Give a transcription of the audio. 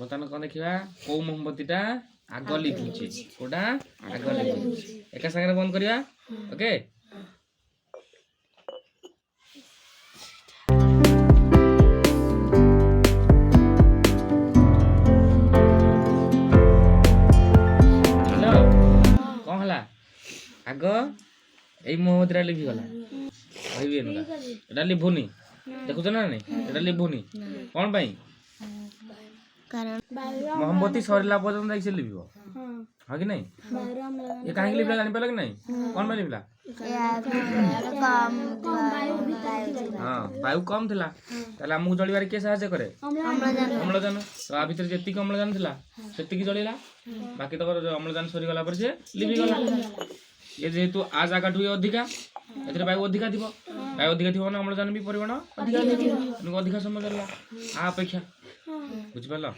बर्तमान कौन देखा कौ मोमबत्तीटा आग लिभुचे कोटा आग लिभुचे एका संगे बंद करिया ओके हेलो कौन हला आग एई मोमबत्तीटा लिभि गला भाई एटा लिभुनी देखुछ ना नहीं एटा लिभुनी कौन पाई मोमबत्ती सरिला पर्यंत ऐसे लिभिबो हां कि नहीं ये काहे लिभला जानि पले कि नहीं कौन में लिभला हां वायु कम थिला ताले हमहु जळिबार के सहायता करे अम्लजान तो आ भीतर जेतिक अम्लजान थिला सेतिक जळिला बाकी तो अम्लजान सरी गला पर से लिभि गला ये जेहेतु आ जागा ठु अधिका एथरे वायु अधिका थिबो वायु अधिका थिबो ना अम्लजान भी परिमाण अधिका थिबो अधिका समय जळला आ अपेक्षा बुझ पाला।